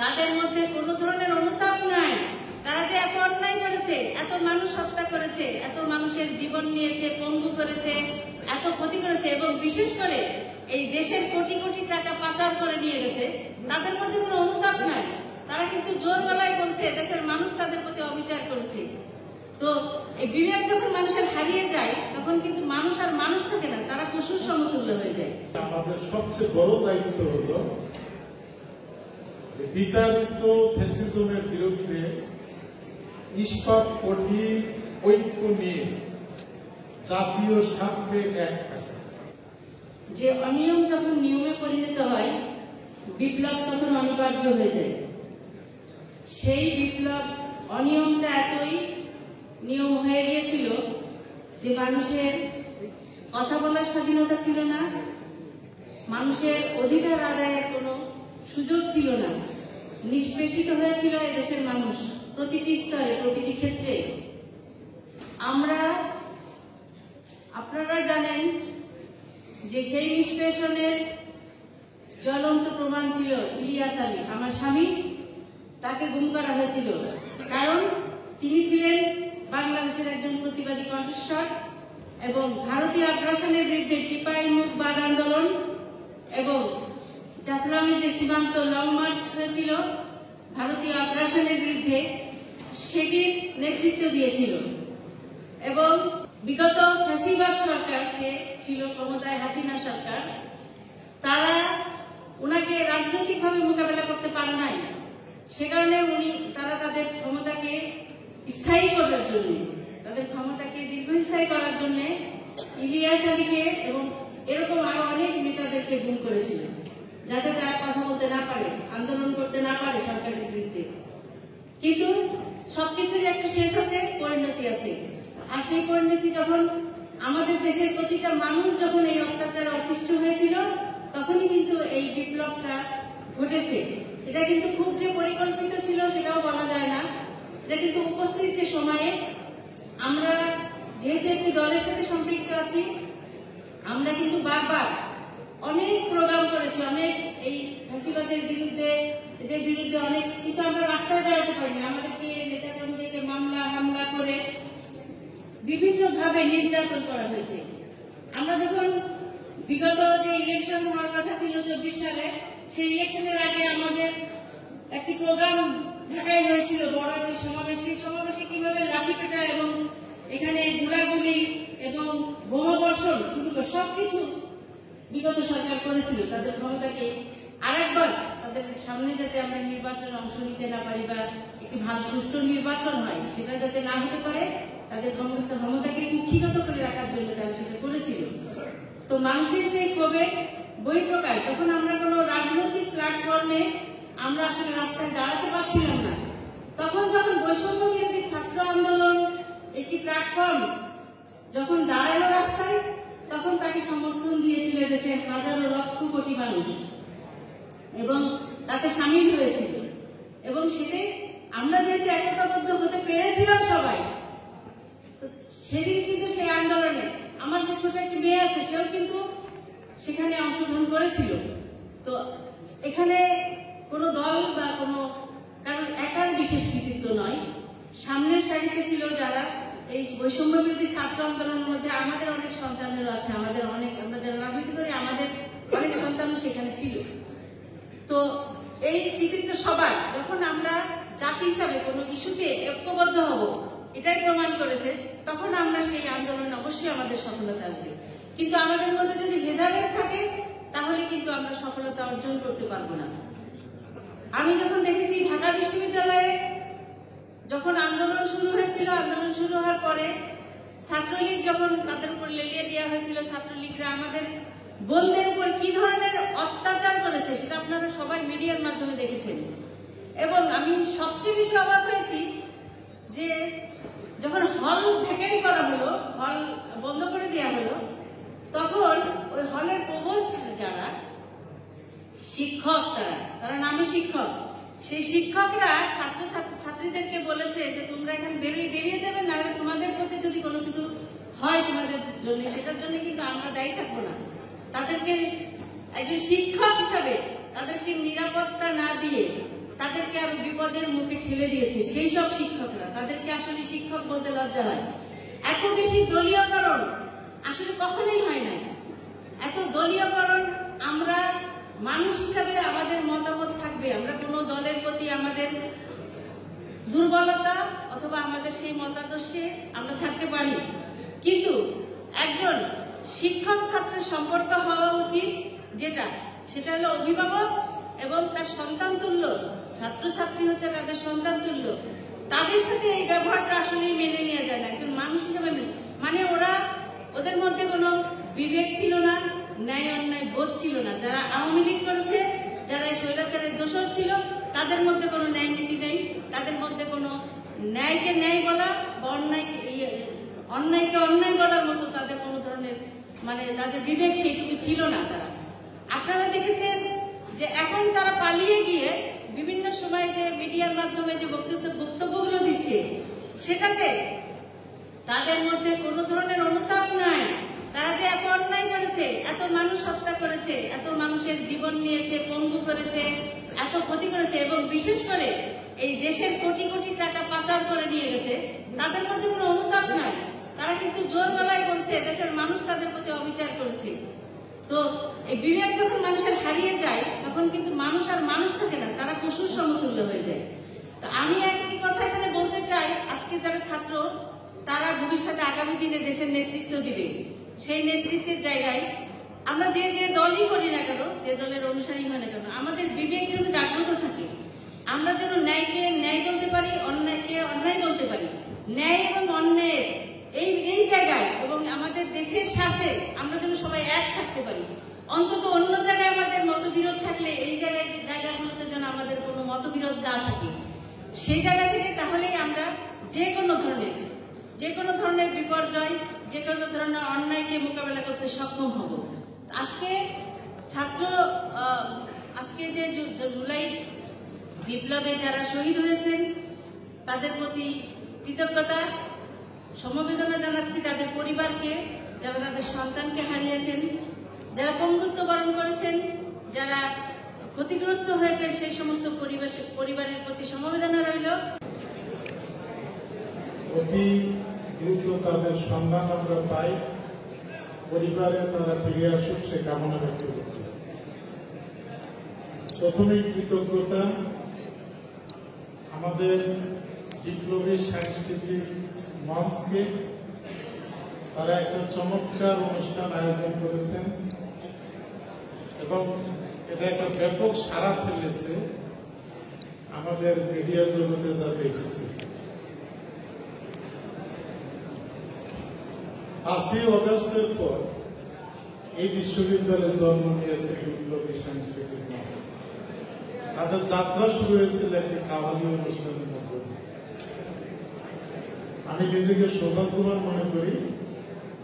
তাদের মধ্যে কোনো ধরনের অনুতাপ নাই। তারা যে এত অন্যায় করেছে, এত মানুষ হত্যা করেছে, এত মানুষের জীবন নিয়েছে, পঙ্গু করেছে, এত ক্ষতি করেছে এবং বিশেষ করে এই দেশের কোটি কোটি টাকা পাচার করে নিয়ে গেছে, তাদের মধ্যে কোনো অনুতাপ নাই। তারা কিন্তু জোর গলায় বলছে দেশের মানুষ তাদের প্রতি অবিচার করেছে। তো এই বিবেক যখন মানুষের হারিয়ে যায় তখন কিন্তু মানুষ আর মানুষ থাকে না, তারা পশুর সমতুল্য হয়ে যায়। আমাদের সবচেয়ে বড় দায়িত্ব হলো বিতাড়িত ফ্যাসিজমের বিরুদ্ধে ইস্পাত কঠিন ঐক্য নিয়ে জাতীয় স্বার্থে এক থাকা। যে অনিয়ম যখন নিয়মে পরিণত হয়, বিপ্লব তখন অনিবার্য হয়ে যায়। সেই বিপ্লব অনিয়মটা এতই নিয়ম হয়ে গিয়েছিল যে মানুষের কথা বলার স্বাধীনতা ছিল না, মানুষের অধিকার আদায়ের কোনো সুযোগ ছিল না। নিষ্পেষিত হয়েছিল এদেশের মানুষ প্রতিটি স্তরে, প্রতিটি ক্ষেত্রে। আপনারা জানেন যে সেই নিষ্পেষণের জ্বলন্ত প্রমাণ ছিল ইলিয়াস আলী, আমার স্বামী। তাকে গুম করা হয়েছিল কারণ তিনি ছিলেন বাংলাদেশের একজন প্রতিবাদী কণ্ঠস্বর এবং ভারতীয় আগ্রাসনের বিরুদ্ধে টিপাই মুখ বাদ আন্দোলন এবং চট্টগ্রামে যে সীমান্ত লং মার্চ হয়েছিল ভারতীয় আগ্রাসনের বিরুদ্ধে, সেটির নেতৃত্ব দিয়েছিল। এবং বিগত ফ্যাসিবাদ সরকার যে ছিল ক্ষমতায়, হাসিনা সরকার, তারা ওনাকে রাজনৈতিকভাবে মোকাবেলা করতে পারে নাই। সে কারণে তারা তাদের ক্ষমতাকে স্থায়ী করার জন্য, তাদের ক্ষমতাকে দীর্ঘস্থায়ী করার জন্য ইলিয়াস আলীকে এবং এরকম আরো অনেক নেতাদেরকে গুম করেছিল, যাতে তারা কথা বলতে না পারে, আন্দোলন করতে না পারে সরকারের বিরুদ্ধে। কিন্তু সবকিছুর একটা শেষ আছে, পরিণতি আছে। আর সেই পরিণতি যখন আমাদের দেশের প্রতিটা মানুষ যখন এই অত্যাচারে অতিষ্ঠ হয়েছিল, তখনই কিন্তু এই বিপ্লবটা ঘটেছে। এটা কিন্তু খুব যে পরিকল্পিত ছিল সেটাও বলা যায় না। এটা কিন্তু উপস্থিত যে সময়ে আমরা যেহেতু একটি দলের সাথে সম্পৃক্ত আছি, আমরা কিন্তু বারবার অনেক প্রোগ্রাম করেছি, অনেক এই ফ্যাসিবাদের বিরুদ্ধে, এদের বিরুদ্ধে অনেক, কিন্তু আমরা রাস্তায় দাঁড়াতে পারিনি। আমাদেরকে নেতাকর্মীদেরকে মামলা হামলা করে বিভিন্ন ভাবে নির্যাতন করা হয়েছে। আমরা যখন বিগত যে ইলেকশন হওয়ার কথা ছিল 24 সালে, সেই ইলেকশনের আগে আমাদের একটি প্রোগ্রাম ঢাকায় হয়েছিল, বড় একটি সমাবেশ। সেই সমাবেশে কিভাবে লাঠিপেটা এবং এখানে গুলাগুলি এবং বোমাবর্ষণ শুরু করে সবকিছু বিগত সরকার করেছিল, তাদের ক্ষমতাকে আরেকবার তাদের সামনে যাতে আমরা নির্বাচনে অংশ নিতে না পারি বা একটি ভালো সুষ্ঠু নির্বাচন হয় সেটা যাতে না হতে পারে, তাদের ক্ষমতাকে কুক্ষিগত করে রাখার জন্য তারা সেটা করেছিল। তো মানুষের সেই ক্ষোভে বহিঃপ্রকাশ, যখন আমরা কোনো রাজনৈতিক প্ল্যাটফর্মে আমরা আসলে রাস্তায় দাঁড়াতে পারছিলাম না, তখন যখন বৈষম্য বিরোধী ছাত্র আন্দোলন একটি প্ল্যাটফর্ম যখন দাঁড়ালো রাস্তায়, তখন তাকে সমর্থন দিয়েছিল দেশের হাজারো লক্ষ কোটি মানুষ এবং তাতে সামিল হয়েছিল। এবং সেটাই আমরা যেহেতু একতাবদ্ধ হতে পেরেছিলাম সবাই, তো সেদিন কিন্তু সেই আন্দোলনে আমার যে ছোট একটি মেয়ে আছে, সেও কিন্তু সেখানে অংশগ্রহণ করেছিল। তো এখানে কোনো দল বা কোনো কারণ একার বিশেষ কৃতিত্ব নয়, সামনের সারিতে ছিল যারা এই বৈষম্য বিরোধী ছাত্র আন্দোলনের মধ্যে আমাদের অনেক সন্তানেরও আছে, আমাদের অনেক, আমরা যারা রাজনীতি করি আমাদের অনেক সন্তানও সেখানে ছিল। তো এই কৃতিত্ব সবার, যখন আমরা জাতি হিসাবে কোনো ইস্যুতে ঐক্যবদ্ধ হব, এটাই প্রমাণ করেছে, তখন আমরা সেই আন্দোলনে অবশ্যই আমাদের সফলতা আসবে। কিন্তু আমাদের মধ্যে যদি ভেদাভেদ থাকে তাহলে কিন্তু আমরা সফলতা অর্জন করতে পারবো না। আমি যখন দেখেছি ঢাকা বিশ্ববিদ্যালয়ে যখন আন্দোলন শুরু হয়েছিল, আন্দোলন শুরু হওয়ার পরে ছাত্রলীগ যখন তাদের উপর লেলিয়ে দেওয়া হয়েছিল, ছাত্রলীগরা আমাদের বোনদের উপর কি ধরনের অত্যাচার করেছে সেটা আপনারা সবাই মিডিয়ার মাধ্যমে দেখেছেন। এবং আমি সবচেয়ে বেশি অবাক হয়েছি যে যখন হল ভ্যাকেন্ট করা হলো, হল বন্ধ করে দেওয়া হলো, তখন ওই হলের প্রভোস্ট যারা শিক্ষক, তারা নামে শিক্ষক, সেই শিক্ষকরা ছাত্রীদেরকে বলেছে যে তোমরা এখানে বেরিয়ে যাবে, না হলে তোমাদের প্রতি যদি কোনো কিছু হয় তোমাদের জন্য, সেটার জন্য কিন্তু আমরা দায়ী থাকবো না। তাদেরকে একজন শিক্ষক হিসাবে তাদেরকে নিরাপত্তা না দিয়ে তাদের তাদেরকে আরো বিপদের মুখে ঠেলে দিয়েছে সেই সব শিক্ষকরা, তাদেরকে আসলে শিক্ষক বলতে লজ্জা হয়। এত বেশি দলীয়করণ আসলে কখনোই হয় নাই। এত দলীয়করণ, আমরা মানুষ হিসাবে আমাদের মতামত থাকবে, আমরা কোনো দলের প্রতি আমাদের দুর্বলতা অথবা আমাদের সেই মতাদর্শে আমরা থাকতে পারি, কিন্তু একজন শিক্ষক ছাত্রের সম্পর্ক হওয়া উচিত সেটা হলো অভিভাবক এবং তার সন্তান তুল্য। ছাত্রছাত্রী হচ্ছে তাদের সন্তান তুল্য, তাদের সাথে এই ব্যবহারটা আসলে মেনে নেওয়া যায় না একজন মানুষ হিসাবে। মানে ওদের মধ্যে কোনো বিবেক ছিল না, ন্যায় অন্যায় বোধ ছিল না। যারা আওয়ামী লীগ করেছে, যারা স্বৈরাচারের দোষর ছিল, তাদের মধ্যে কোনো ন্যায় নীতি নেই, তাদের মধ্যে কোনো ন্যায়কে ন্যায় বলা বা অন্যায়কে অন্যায় বলার মতো তাদের কোনো ধরনের তাদের বিবেক সেইটুকু ছিল না। আপনারা দেখেছেন যে এখন তারা পালিয়ে গিয়ে বিভিন্ন সময় যে মিডিয়ার মাধ্যমে যে বক্তব্যগুলো দিচ্ছে, সেটাতে তাদের মধ্যে কোনো ধরনের অনুতাপ নাই। তারা যে এত অন্যায় করেছে, এত মানুষ হত্যা করেছে, এত মানুষের জীবন নিয়েছে, পঙ্গু করেছে, এত ক্ষতি করেছে এবং বিশেষ করে এই দেশের কোটি কোটি টাকা পাচার করে নিয়ে গেছে, তাদের মধ্যে কোনো অনুতাপ নাই। তারা কিন্তু জোর গলায় বলছে দেশের মানুষ তাদের প্রতি অবিচার করেছে। তো এই বিবেক যখন মানুষের হারিয়ে যায়, তখন কিন্তু মানুষ আর মানুষ থাকে না, তারা পশুর সমতুল্য হয়ে যায়। তো আমি একটি কথা এখানে বলতে চাই, আজকে যারা ছাত্র, তারা ভবিষ্যতে আগামী দিনে দেশের নেতৃত্ব দিবে। সেই নেতৃত্বের জায়গায় আমরা যে যে দলই করি না কেন, যে দলের অনুসারী হয় না কেন, আমাদের বিবেক যেন জাগ্রত থাকে। আমরা যেন ন্যায়কে ন্যায় বলতে পারি, অন্যায়কে অন্যায় বলতে পারি। ন্যায় এবং অন্যায় এই জায়গায় এবং আমাদের দেশের সাথে আমরা যেন সবাই এক থাকতে পারি। অন্তত অন্য জায়গায় আমাদের মতবিরোধ থাকলে এই জায়গাগুলোতে যেন আমাদের কোনো মতবিরোধ না থাকে। সেই জায়গা থেকে তাহলেই আমরা যে কোনো ধরনের বিপর্যয়, যে কোনো ধরনের অন্যায়কে মোকাবেলা করতে সক্ষম হব। আজকে যে জুলাই বিপ্লবে যারা শহীদ হয়েছেন, তাদের প্রতি কৃতজ্ঞতা, সমবেদনা জানাচ্ছি। তাদের পরিবারকে, যারা তাদের সন্তানকে হারিয়েছেন, যারা পঙ্গুত্ব বরণ করেছেন, যারা ক্ষতিগ্রস্ত হয়েছেন, সেই সমস্ত পরিবারের প্রতি সমবেদনা রইল। অতি দ্রুত তাদের সন্ধান আমরা পাই, পরিবারে তারা ফিরে আসুক সে কামনা ব্যক্ত করছি। প্রথমেই কৃতজ্ঞতা আমাদের বিপ্লবী সাংস্কৃতিক মঞ্চকে, তারা একটা চমৎকার অনুষ্ঠান আয়োজন করেছেন এবং এটা একটা ব্যাপক সাড়া ফেলেছে আমাদের মিডিয়া জগতে যা দেখেছি। 5ই অগস্টের পর এই বিশ্ববিদ্যালয়ে জন্ম নিয়েছে বিপ্লবী সাংস্কৃতিক মঞ্চ। তাদের যাত্রা শুরু হয়েছিল একটি কাওয়ালি অনুষ্ঠানের মধ্যে। আমি নিজেকে সৌভাগ্যবান মনে করি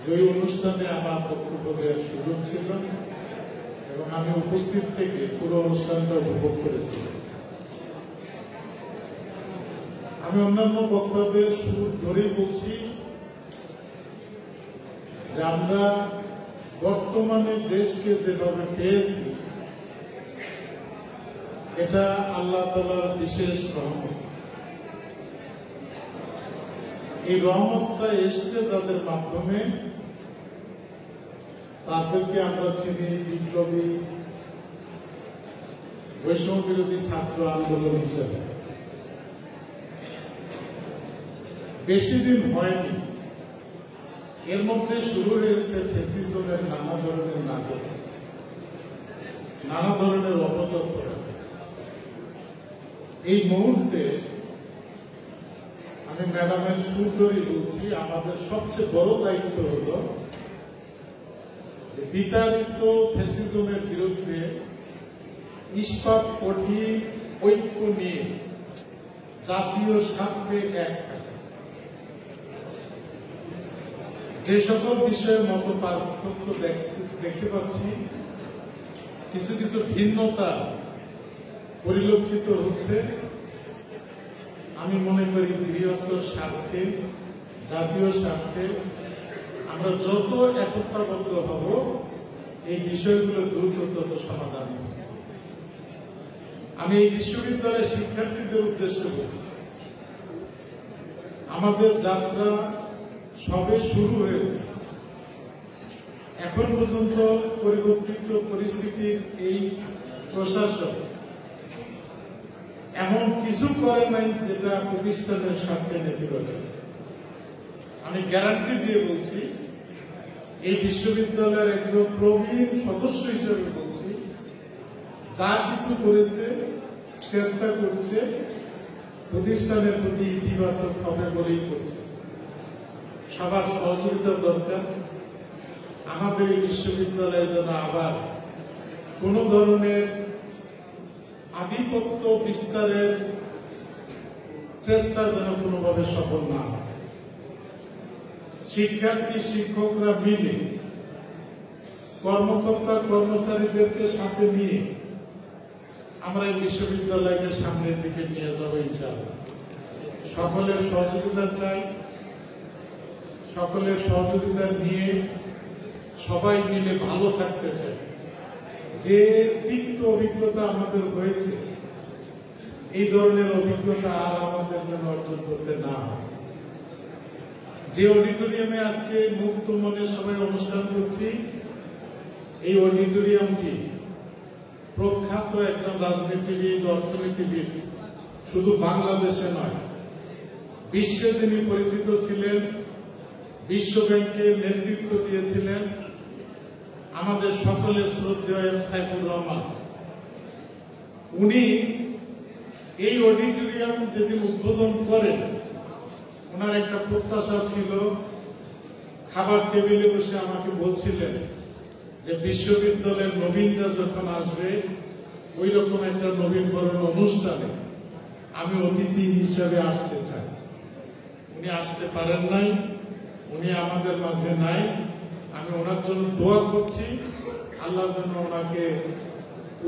যে ওই অনুষ্ঠানে আমার বক্তব্য দেওয়ার সুযোগ ছিল এবং আমি উপস্থিত থেকে পুরো অনুষ্ঠানটা উপভোগ করেছি। আমি অন্যান্য বক্তাদের সুর ধরেই বলছি যে আমরা বর্তমানে দেশকে যেভাবে পেয়েছি, এটা আল্লাহ তাআলার বিশেষ রহমত। এই রহমতটা এসছে যাদের মাধ্যমে, তাদেরকে আমরা চিনি বিপ্লবী বৈষম্য বিরোধী ছাত্র আন্দোলন হিসেবে। বেশি দিন হয়নি, এর মধ্যে শুরু হয়েছে ফ্যাসিজমের নানা ধরনের নাটক, নানা ধরনের অপতৎপরতা। এই মুহূর্তে আমি ম্যাডামের সুর ধরে বলছি, আমাদের সবচেয়ে বড় দায়িত্ব হল বিতাড়িত ফ্যাসিজমের বিরুদ্ধে ইস্পাত কঠিন ঐক্য নিয়ে জাতীয় স্বার্থে এক থাকা। যে সকল বিষয়ে মত পার্থক্য দেখতে পাচ্ছি, কিছু কিছু ভিন্নতা পরিলক্ষিত হচ্ছে, আমি মনে করি বৃহত্তর স্বার্থে, জাতীয় স্বার্থে আমরা যত একতাবদ্ধ হব, এই বিষয়গুলো দ্রুত তত সমাধান হবে। আমি এই বিশ্ববিদ্যালয়ের শিক্ষার্থীদের উদ্দেশ্যে বলি, আমাদের যাত্রা সবে শুরু হয়েছে। এখন পর্যন্ত পরিবর্তিত পরিস্থিতির এই প্রশাসন এমন কিছু করে নাই যেটা প্রতিষ্ঠানের স্বার্থে নেতিবাচক। আমি গ্যারান্টি দিয়ে বলছি, এই বিশ্ববিদ্যালয়ের একজন প্রবীণ সদস্য হিসেবে বলছি, যা কিছু করেছে চেষ্টা করছে প্রতিষ্ঠানের প্রতি ইতিবাচক হবে বলেই করছে। সবার সহযোগিতা দরকার। আমাদের এই বিশ্ববিদ্যালয়ে যেন আবার কোন ধরনের আধিপত্য বিস্তারের চেষ্টা যেন কোনোভাবে সফল না হয়। শিক্ষার্থী শিক্ষকরা মিলে কর্মকর্তা কর্মচারীদেরকে সাথে নিয়ে আমরা এই বিশ্ববিদ্যালয়কে সামনের দিকে নিয়ে যাব ইনশাআল্লাহ। সকলের সহযোগিতা চাই। সকলের সহযোগিতা নিয়ে সবাই মিলে ভালো থাকতে চাই। যে তিক্ত অভিজ্ঞতা আমাদের হয়েছে, এই ধরনের অভিজ্ঞতা আর আমাদের যেন অর্জন করতে না হয়। যে অডিটোরিয়ামে আজকে মুক্ত মনে সবাই অনুষ্ঠান করছি, এই অডিটোরিয়ামটি প্রখ্যাত একজন রাজনীতিবিদ, অর্থনীতিবিদ শুধু বাংলাদেশে নয়, বিশ্বে যিনি পরিচিত ছিলেন, বিশ্ব ব্যাংকের নেতৃত্ব দিয়েছিলেন আমাদের সকলের শ্রদ্ধেয় সাইফুর রহমান। উনি এই অডিটোরিয়াম যেদিন উদ্বোধন করেন, ওনার একটা প্রত্যাশা ছিল, খাবার টেবিলে বসে আমাকে বলছিলেন যে বিশ্ববিদ্যালয়ের নবীনরা যখন আসবে, ওই রকম একটা নবীনবরণ অনুষ্ঠানে আমি অতিথি হিসাবে আসতে চাই। উনি আসতে পারেন নাই, উনি আমাদের মাঝে নাই। আমি ওনার জন্য দোয়া করছি, আল্লাহ যেন ওনাকে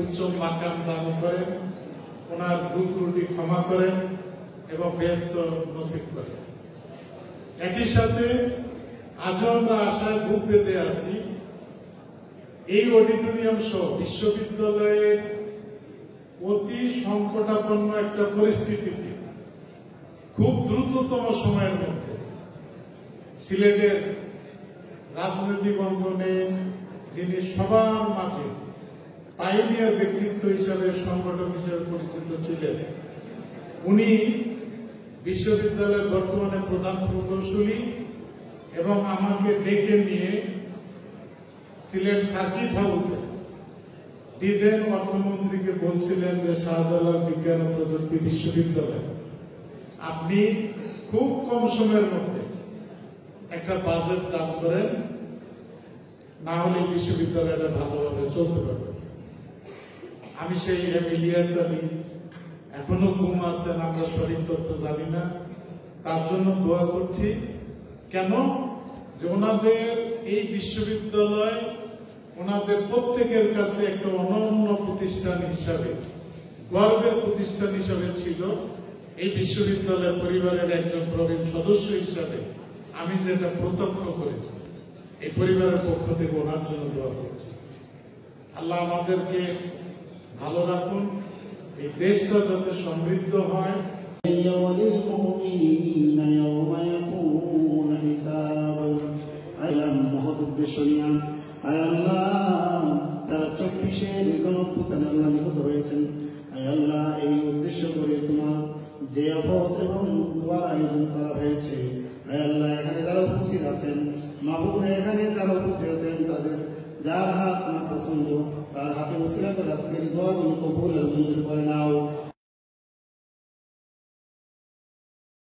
উচ্চ মাকাম দান করেন, ওনার ভুল ত্রুটি ক্ষমা করেন এবং বেহেশত নসিব করেন। একই সাথে আজও আমরা আশায় বুক পেতে আছি, এই অডিটোরিয়াম সহ বিশ্ববিদ্যালয়ের অতি সংকটাপন্ন একটা পরিস্থিতিতে খুব দ্রুততম সময়ের মধ্যে সিলেটের রাজনৈতিক অঙ্গনে যিনি সবার মাঝে পাইনিয়ার ব্যক্তিত্ব হিসাবে, সংগঠক হিসাবে পরিচিত ছিলেন, উনি বিশ্ববিদ্যালয়ের বর্তমানে প্রধান প্রকৌশলী এবং আমাকে ডেকে নিয়ে সিলেট সার্কিট হাউসে দিদেন অর্থমন্ত্রীকে বলছিলেন যে শাহজালাল বিজ্ঞান ও প্রযুক্তি বিশ্ববিদ্যালয় আপনি খুব কম সময়ের মধ্যে একটা বাজেট দান করেন, না হলে বিশ্ববিদ্যালয়টা ভালোভাবে চলতে পারবে। আমি সেই ইলিয়াস আলী, এখনো ঘুম আছেন, আমরা সঠিক তথ্য জানি না, তার জন্য দোয়া করছি। কেন? যে ওনাদের এই বিশ্ববিদ্যালয় ওনাদের প্রত্যেকের কাছে একটা অনন্য প্রতিষ্ঠান হিসাবে, গর্বের প্রতিষ্ঠান হিসাবে ছিল। এই বিশ্ববিদ্যালয় পরিবারের একজন প্রবীণ সদস্য হিসাবে আমি যেটা প্রত্যক্ষ করেছি, এই পরিবারের পক্ষ থেকে ওনার জন্য দোয়া করছি। আল্লাহ আমাদেরকে ভালো রাখুন, এই দেশটা যাতে সমৃদ্ধ হয়। তারা 24-এর গণঅভ্যুত্থানে নিহত হয়েছেন। আল্লাহ, এই উদ্দেশ্য করে তোমার দেয়াবত এবং দোয়ার আয়োজন করা হয়েছে। আল্লাহ, এখানে যারা উপস্থিত আছেন, মাহবুব এখানে যারা উপস্থিত আছেন, তাদের যার হাত আমার পছন্দ, তার হাতে উসিলা করে আজকের দোয়াগুলো কবুল আর মঞ্জুর করে নাও।